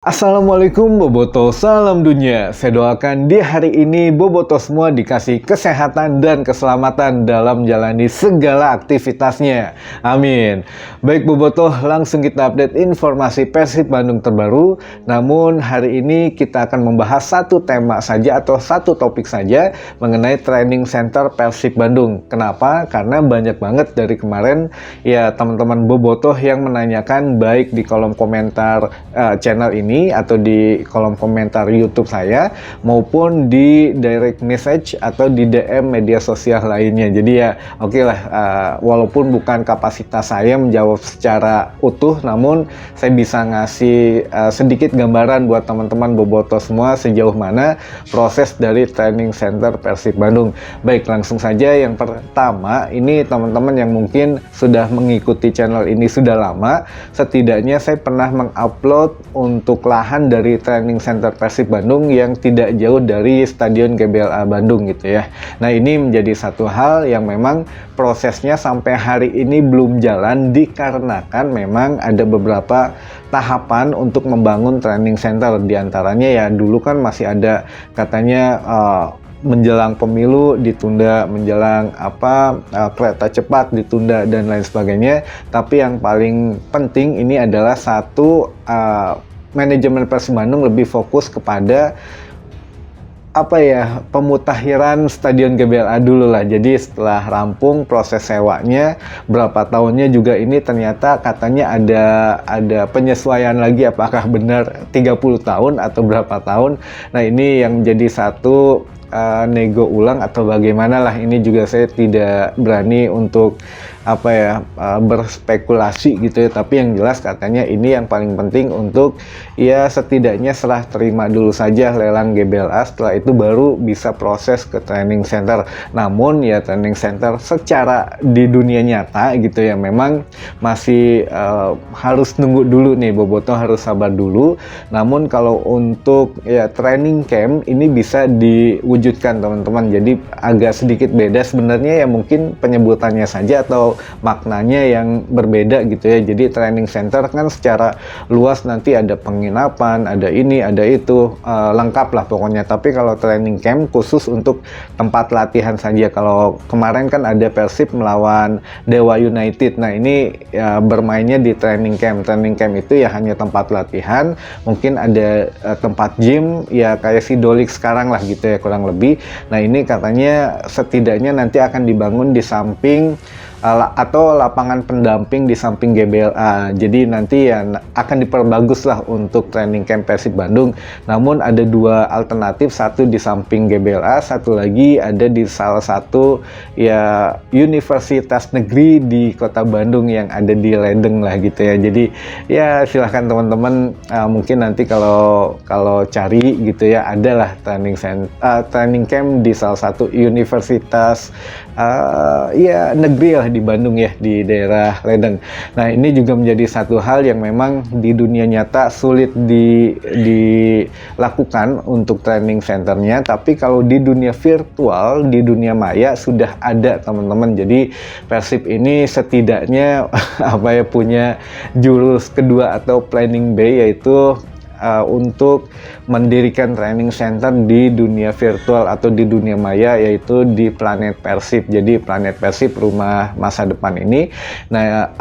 Assalamualaikum Boboto, salam dunia. Saya doakan di hari ini Boboto semua dikasih kesehatan dan keselamatan dalam menjalani segala aktivitasnya. Amin. Baik Boboto, langsung kita update informasi Persib Bandung terbaru. Namun hari ini kita akan membahas satu tema saja atau satu topik saja mengenai training center Persib Bandung. Kenapa? Karena banyak banget dari kemarin ya teman-teman Boboto yang menanyakan baik di kolom komentar channel ini atau di kolom komentar YouTube saya maupun di direct message atau di DM media sosial lainnya. Jadi ya oke lah, walaupun bukan kapasitas saya menjawab secara utuh, namun saya bisa ngasih sedikit gambaran buat teman-teman Boboto semua sejauh mana proses dari training center Persib Bandung. Baik, langsung saja yang pertama, ini teman-teman yang mungkin sudah mengikuti channel ini sudah lama, setidaknya saya pernah mengupload untuk lahan dari training center Persib Bandung yang tidak jauh dari Stadion GBLA Bandung gitu ya. Nah, ini menjadi satu hal yang memang prosesnya sampai hari ini belum jalan dikarenakan memang ada beberapa tahapan untuk membangun training center. Di antaranya ya dulu kan masih ada katanya menjelang pemilu ditunda, menjelang kereta cepat ditunda dan lain sebagainya. Tapi yang paling penting ini adalah satu, manajemen Persib Bandung lebih fokus kepada pemutakhiran Stadion GBLA dulu lah. Jadi setelah rampung proses sewanya berapa tahunnya juga ini ternyata katanya ada penyesuaian lagi, apakah benar 30 tahun atau berapa tahun. Nah, ini yang menjadi satu nego ulang atau bagaimana lah, ini juga saya tidak berani untuk berspekulasi gitu ya, tapi yang jelas katanya ini yang paling penting untuk ya setidaknya serah terima dulu saja lelang GBLA, setelah itu baru bisa proses ke training center. Namun ya training center secara di dunia nyata gitu ya memang masih harus nunggu dulu nih, Boboto harus sabar dulu. Namun kalau untuk ya training camp ini bisa diwujudkan teman-teman, jadi agak sedikit beda sebenarnya ya, mungkin penyebutannya saja atau maknanya yang berbeda gitu ya. Jadi training center kan secara luas nanti ada penginapan, ada ini, ada itu, lengkap lah pokoknya. Tapi kalau training camp khusus untuk tempat latihan saja. Kalau kemarin kan ada Persib melawan Dewa United. Nah, ini ya bermainnya di training camp. Training camp itu ya hanya tempat latihan, mungkin ada tempat gym ya kayak Sidolik sekarang lah gitu ya kurang lebih. Nah, ini katanya setidaknya nanti akan dibangun di samping atau lapangan pendamping di samping GBLA. Jadi nanti ya akan diperbagus lah untuk training camp Persib Bandung. Namun ada dua alternatif, satu di samping GBLA, satu lagi ada di salah satu ya universitas negeri di kota Bandung yang ada di Ledeng lah gitu ya. Jadi ya silahkan teman-teman, mungkin nanti kalau cari gitu ya, adalah training camp di salah satu universitas ya negeri lah di Bandung ya, di daerah Ledeng. Nah, ini juga menjadi satu hal yang memang di dunia nyata sulit dilakukan untuk training centernya, tapi kalau di dunia virtual, di dunia maya sudah ada teman-teman. Jadi Persib ini setidaknya punya jurus kedua atau planning B, yaitu untuk mendirikan training center di dunia virtual atau di dunia maya, yaitu di Planet Persib. Jadi Planet Persib rumah masa depan ini. Nah,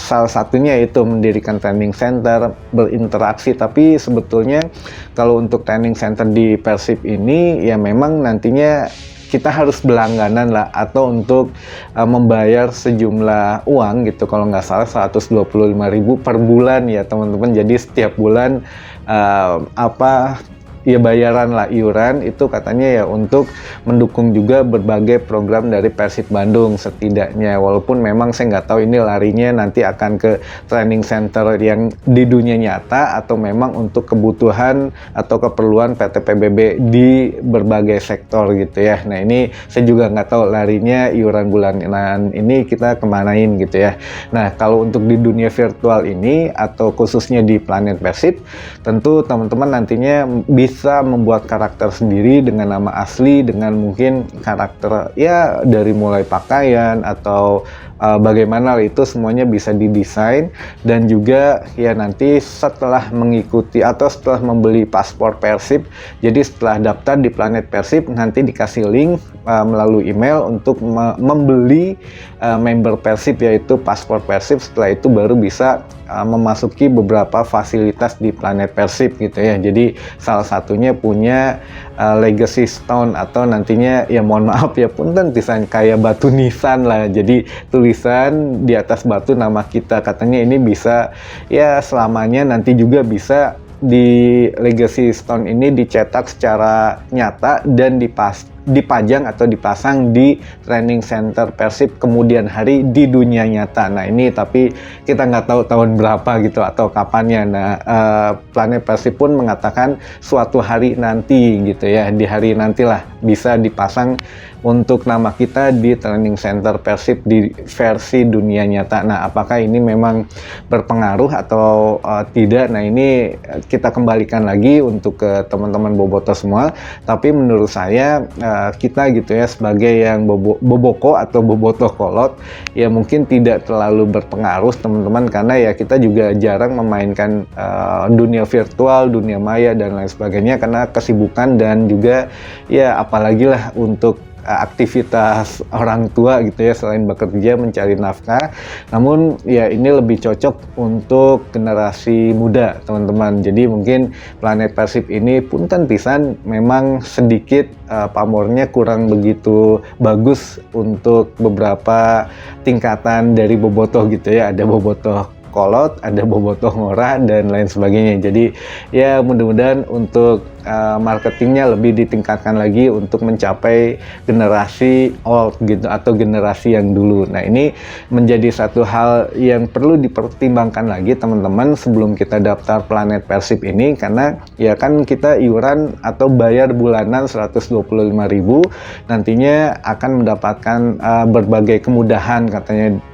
salah satunya itu mendirikan training center, berinteraksi. Tapi sebetulnya kalau untuk training center di Persib ini ya memang nantinya kita harus berlangganan lah, atau untuk membayar sejumlah uang gitu, kalau nggak salah 125.000 per bulan ya teman-teman. Jadi setiap bulan ya bayaran lah, iuran itu katanya ya untuk mendukung juga berbagai program dari Persib Bandung setidaknya. Walaupun memang saya nggak tahu ini larinya nanti akan ke training center yang di dunia nyata atau memang untuk kebutuhan atau keperluan PT PBB di berbagai sektor gitu ya. Nah, ini saya juga nggak tahu larinya iuran bulanan ini kita kemanain gitu ya. Nah, kalau untuk di dunia virtual ini atau khususnya di Planet Persib, tentu teman-teman nantinya bisa bisa membuat karakter sendiri dengan nama asli, dengan mungkin karakter ya dari mulai pakaian atau bagaimana itu semuanya bisa didesain. Dan juga ya nanti setelah mengikuti atau setelah membeli paspor Persib, jadi setelah daftar di Planet Persib nanti dikasih link melalui email untuk membeli member Persib, yaitu paspor Persib. Setelah itu baru bisa memasuki beberapa fasilitas di Planet Persib gitu ya. Jadi salah satunya punya Legacy Stone, atau nantinya ya mohon maaf ya punten desain kayak batu nisan lah. Jadi tulisan di atas batu nama kita, katanya ini bisa ya selamanya. Nanti juga bisa di Legacy Stone ini dicetak secara nyata dan dipajang atau dipasang di training center Persib kemudian hari di dunia nyata. Nah ini tapi kita nggak tahu tahun berapa gitu atau kapannya. Nah Planet Persib pun mengatakan suatu hari nanti gitu ya, di hari nantilah bisa dipasang untuk nama kita di training center Persib di versi dunia nyata. Nah apakah ini memang berpengaruh atau tidak? Nah ini kita kembalikan lagi untuk ke teman-teman boboto semua. Tapi menurut saya kita gitu ya sebagai yang boboko atau bobotoh kolot ya mungkin tidak terlalu berpengaruh teman-teman, karena ya kita juga jarang memainkan dunia virtual, dunia maya dan lain sebagainya karena kesibukan dan juga ya apalagi lah untuk aktivitas orang tua gitu ya selain bekerja mencari nafkah. Namun ya ini lebih cocok untuk generasi muda teman-teman. Jadi mungkin Planet Persib ini punten pisan memang sedikit pamornya kurang begitu bagus untuk beberapa tingkatan dari bobotoh gitu ya. Ada bobotoh kolot, ada bobotoh ngora dan lain sebagainya. Jadi ya mudah-mudahan untuk marketingnya lebih ditingkatkan lagi untuk mencapai generasi old gitu atau generasi yang dulu. Nah ini menjadi satu hal yang perlu dipertimbangkan lagi teman-teman sebelum kita daftar Planet Persib ini, karena ya kan kita iuran atau bayar bulanan 125.000, nantinya akan mendapatkan berbagai kemudahan katanya,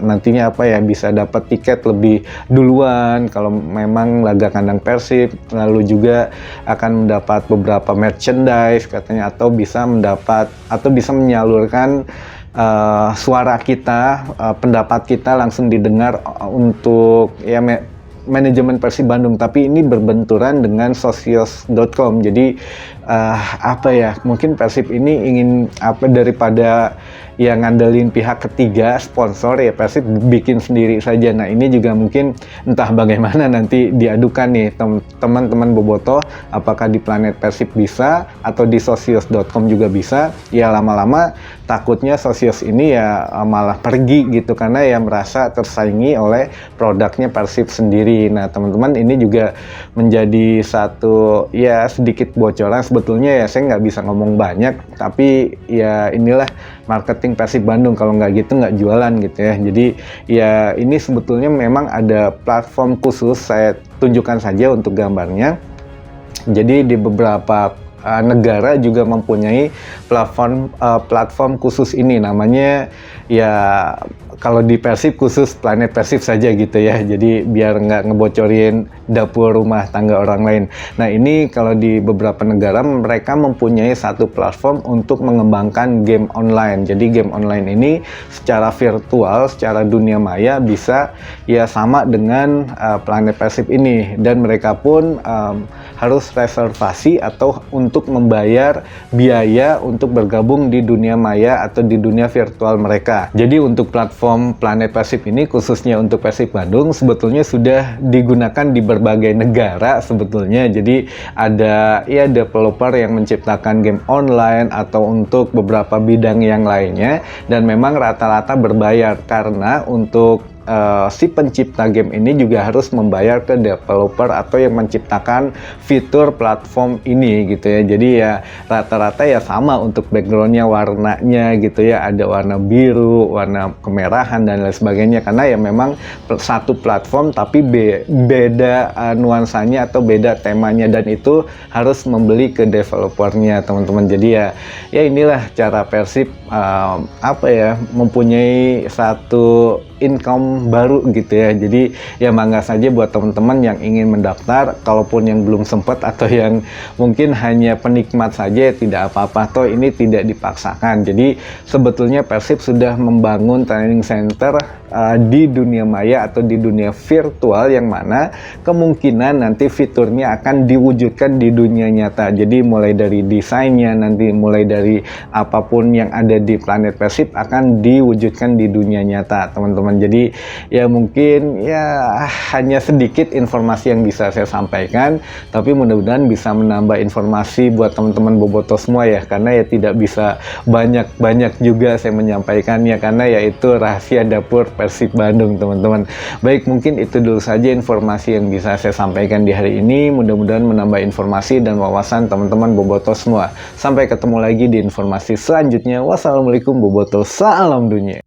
nantinya apa ya bisa dapat tiket lebih duluan kalau memang laga kandang Persib, lalu juga akan mendapat beberapa merchandise katanya, atau bisa mendapat atau bisa menyalurkan suara kita, pendapat kita langsung didengar untuk ya manajemen Persib Bandung. Tapi ini berbenturan dengan Sosios.com. Jadi apa ya, mungkin Persib ini ingin apa daripada ya ngandelin pihak ketiga sponsor, ya Persib bikin sendiri saja. Nah ini juga mungkin entah bagaimana nanti diadukan nih teman-teman bobotoh, apakah di Planet Persib bisa atau di Sosios.com juga bisa. Ya lama-lama takutnya Sosios ini ya malah pergi gitu karena ya merasa tersaingi oleh produknya Persib sendiri. Nah teman-teman ini juga menjadi satu ya sedikit bocoran. Sebetulnya ya saya nggak bisa ngomong banyak, tapi ya inilah marketing Persib Bandung, kalau nggak gitu nggak jualan gitu ya. Jadi ya ini sebetulnya memang ada platform khusus, saya tunjukkan saja untuk gambarnya. Jadi di beberapa negara juga mempunyai platform khusus ini, namanya ya kalau di Persib khusus Planet Persib saja gitu ya. Jadi biar nggak ngebocorin dapur rumah tangga orang lain. Nah ini kalau di beberapa negara mereka mempunyai satu platform untuk mengembangkan game online. Jadi game online ini secara virtual, secara dunia maya bisa ya sama dengan Planet Persib ini, dan mereka pun harus reservasi atau untuk membayar biaya untuk bergabung di dunia maya atau di dunia virtual mereka. Jadi untuk platform Planet Persib ini khususnya untuk Persib Bandung sebetulnya sudah digunakan di berbagai negara sebetulnya. Jadi ada ya developer yang menciptakan game online atau untuk beberapa bidang yang lainnya, dan memang rata-rata berbayar karena untuk si pencipta game ini juga harus membayar ke developer atau yang menciptakan fitur platform ini gitu ya. Jadi ya rata-rata ya sama untuk backgroundnya, warnanya gitu ya, ada warna biru, warna kemerahan dan lain sebagainya, karena ya memang satu platform tapi beda nuansanya atau beda temanya, dan itu harus membeli ke developernya teman-teman. Jadi ya inilah cara Persib apa ya mempunyai satu income baru gitu ya. Jadi ya mangga saja buat teman-teman yang ingin mendaftar, kalaupun yang belum sempat atau yang mungkin hanya penikmat saja ya tidak apa-apa, toh ini tidak dipaksakan. Jadi sebetulnya Persib sudah membangun training center di dunia maya atau di dunia virtual, yang mana kemungkinan nanti fiturnya akan diwujudkan di dunia nyata. Jadi mulai dari desainnya, nanti mulai dari apapun yang ada di planet Persib akan diwujudkan di dunia nyata, teman-teman. Jadi ya mungkin ya hanya sedikit informasi yang bisa saya sampaikan, tapi mudah-mudahan bisa menambah informasi buat teman-teman boboto semua ya, karena ya tidak bisa banyak-banyak juga saya menyampaikannya, karena ya itu rahasia dapur Persib Bandung, teman-teman. Baik, mungkin itu dulu saja informasi yang bisa saya sampaikan di hari ini. Mudah-mudahan menambah informasi dan wawasan teman-teman boboto semua. Sampai ketemu lagi di informasi selanjutnya. Wassalamualaikum boboto, salam dunia.